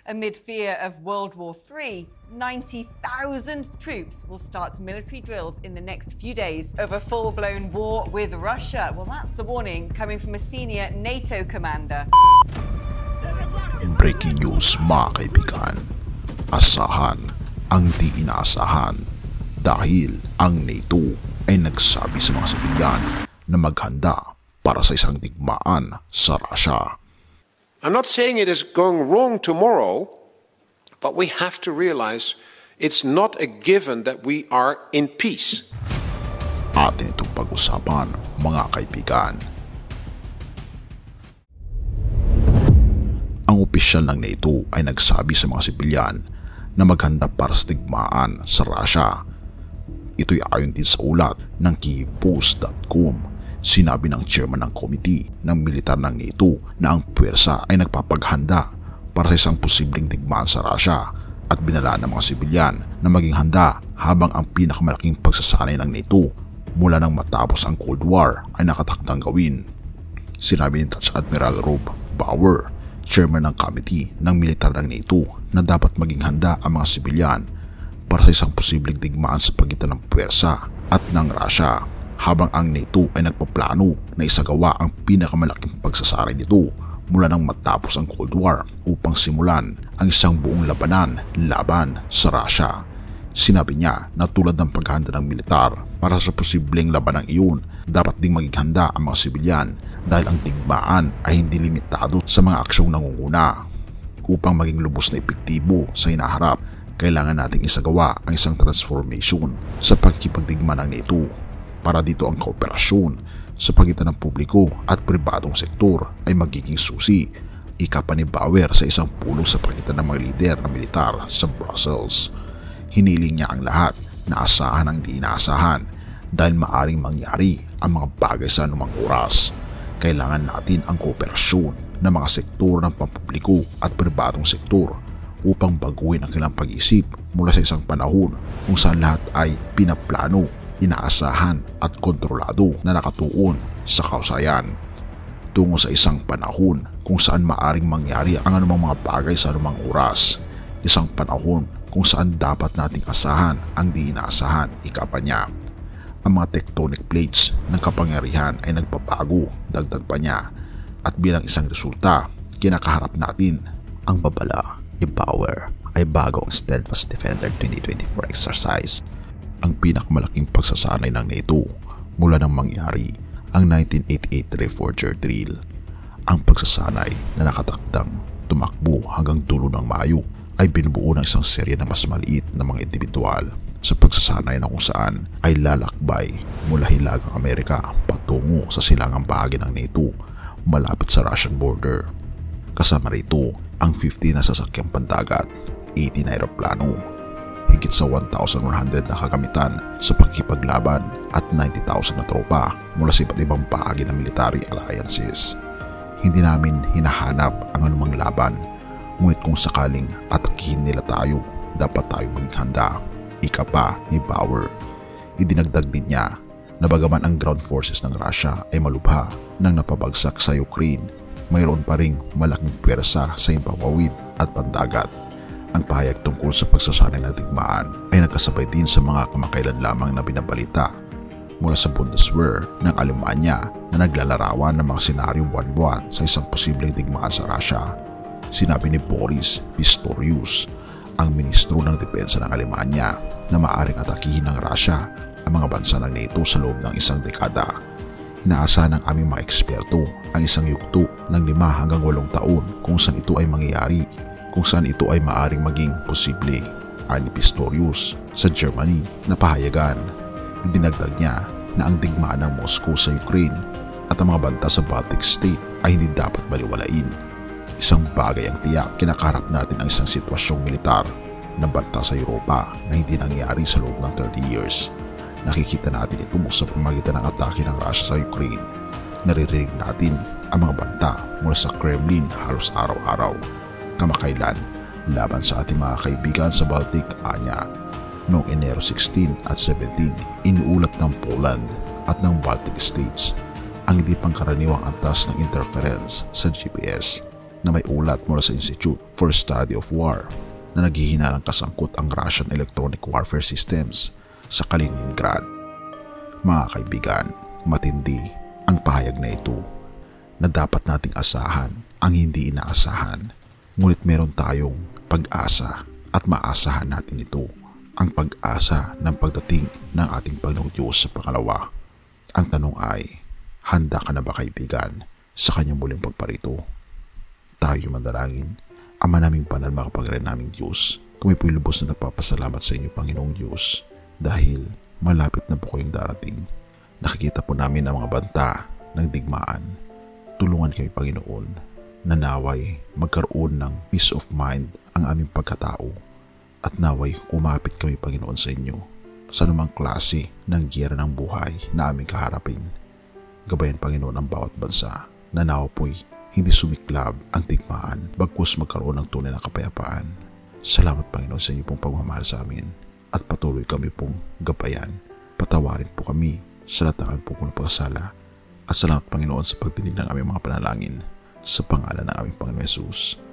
Amid fear of World War III, 90,000 troops will start military drills in the next few days over full-blown war with Russia. Well, that's the warning coming from a senior NATO commander. Breaking news mga kaibigan. Asahan ang di inaasahan dahil ang NATO ay nagsabi sa mga sibilyan na maghanda para sa isang digmaan sa Russia. I'm not saying it is going wrong tomorrow, but we have to realize it's not a given that we are in peace. Atin itong pag-usapan mga kaibigan. Ang opisyal ng NATO ay nagsabi sa mga sibilyan na maghanda para sa digmaan sa Russia. Ito'y ayon din sa ulat ng KyievPost.com. Sinabi ng chairman ng committee ng militar ng NATO na ang puwersa ay nagpapaghanda para sa isang posibleng digmaan sa Russia at binala ng mga sibilyan na maging handa habang ang pinakamalaking pagsasanay ng NATO mula nang matapos ang Cold War ay nakatakdang gawin. Sinabi ni Dutch Admiral Rob Bauer, chairman ng committee ng militar ng NATO, na dapat maging handa ang mga sibilyan para sa isang posibleng digmaan sa pagitan ng puwersa at ng Russia, habang ang NATO ay nagpaplano na isagawa ang pinakamalaking pagsasanay nito mula nang matapos ang Cold War upang simulan ang isang buong labanan laban sa Russia. Sinabi niya na tulad ng paghahanda ng militar para sa posibleng labanang iyon, dapat ding maging handa ang mga sibilyan dahil ang digmaan ay hindi limitado sa mga aksyong nangunguna. Upang maging lubos na epektibo sa hinaharap, kailangan nating isagawa ang isang transformation sa pagkipagdigma ng NATO. Para dito ang kooperasyon sa pagitan ng publiko at pribadong sektor ay magiging susi. Ika pa ni Bauer sa isang pulong sa pagitan ng mga lider ng militar sa Brussels. Hiniling niya ang lahat na asahan ang di inaasahan dahil maaring mangyari ang mga bagay sa anumang oras. Kailangan natin ang kooperasyon ng mga sektor ng pampubliko at pribadong sektor upang baguhin ang kanilang pag-isip mula sa isang panahon kung saan lahat ay pinaplano, inaasahan at kontrolado na nakatuon sa kausayan, tungo sa isang panahon kung saan maaring mangyari ang anumang mga bagay sa anumang oras. Isang panahon kung saan dapat nating asahan ang di inaasahan, ika pa niya. Ang mga tectonic plates ng kapangyarihan ay nagbabago, dagdag pa niya, at bilang isang resulta, kinakaharap natin ang babala ni Bauer ay bagong Steadfast Defender 2024 exercise, ang pinakamalaking pagsasanay ng NATO mula nang mangyari ang 1988 Reforger Drill. Ang pagsasanay na nakatakdang tumakbo hanggang dulo ng Mayo ay binubuo ng isang serye na mas maliit na mga individual sa pagsasanay na kung saan ay lalakbay mula Hilagang Amerika patungo sa silangang bahagi ng NATO malapit sa Russian border. Kasama rito ang 50 na sasakyang pandagat, 80 na aeroplano, higit sa 1,100 na kagamitan sa pagkipaglaban at 90,000 na tropa mula sa iba't ibang bahagi ng military alliances. Hindi namin hinahanap ang anumang laban, ngunit kung sakaling atakihin nila tayo, dapat tayo maging handa. Ika pa ni Bauer. Idinagdag din niya na bagaman ang ground forces ng Russia ay malubha nang napabagsak sa Ukraine, mayroon pa ring malaking pwersa sa impawawid at pandagat. Ang pahayag tungkol sa pagsasanay ng digmaan ay nagkasabay din sa mga kamakailan lamang na binabalita mula sa Bundeswehr ng Alemanya na naglalarawan ng mga senaryo buwan-buwan sa isang posibleng digmaan sa Russia. Sinabi ni Boris Pistorius, ang ministro ng depensa ng Alemanya, na maaaring atakihin ng Russia ang mga bansa ng NATO sa loob ng isang dekada. Inaasahan ng aming mga eksperto ang isang yugto ng 5 hanggang 8 taon kung saan ito ay mangyayari, kung saan ito ay maaaring maging posible, ani Pistorius sa Germany na pahayagan. Idinagdag niya na ang digmaan ng Moscow sa Ukraine at ang mga banta sa Baltic State ay hindi dapat baliwalain. Isang bagay ang tiyak, kinakaharap natin ang isang sitwasyong militar na banta sa Europa na hindi nangyari sa loob ng 30 years. Nakikita natin ito sa pamamagitan ng atake ng Russia sa Ukraine. Naririnig natin ang mga banta mula sa Kremlin halos araw-araw. Kamakailan, laban sa ating mga kaibigan sa Baltic, anya. Noong Enero 16 at 17, iniulat ng Poland at ng Baltic States ang hindi pangkaraniwang antas ng interference sa GPS na may ulat mula sa Institute for Study of War na naghihinalang kasangkot ang Russian electronic warfare systems sa Kaliningrad. Mga kaibigan, matindi ang pahayag na ito na dapat nating asahan ang hindi inaasahan. Ngunit meron tayong pag-asa at maasahan natin ito, ang pag-asa ng pagdating ng ating Panginoong Diyos sa pangalawa. Ang tanong ay, handa ka na ba kaibigan sa kanyang muling pagparito? Tayo manalangin. Ama naming banal, makapangyarihan naming Diyos, kami po'y lubos na nagpapasalamat sa inyo, Panginoong Diyos, dahil malapit na po kayong darating. Nakikita po namin ang mga banta ng digmaan. Tulungan kami, Panginoon, na naway magkaroon ng peace of mind ang aming pagkatao at naway kumapit kami, Panginoon, sa inyo sa anumang klase ng giyera ng buhay na aming kaharapin. Gabayan, Panginoon, ang bawat bansa na nawa po'y hindi sumiklab ang digmaan bagkus magkaroon ng tunay na kapayapaan. Salamat, Panginoon, sa inyo pong pagmamahal sa amin at patuloy kami pong gabayan. Patawarin po kami sa lahat ng aming pong pagkasala at salamat, Panginoon, sa pagdinig ng aming mga panalangin sa pangalan ng aming Panginoon Jesus.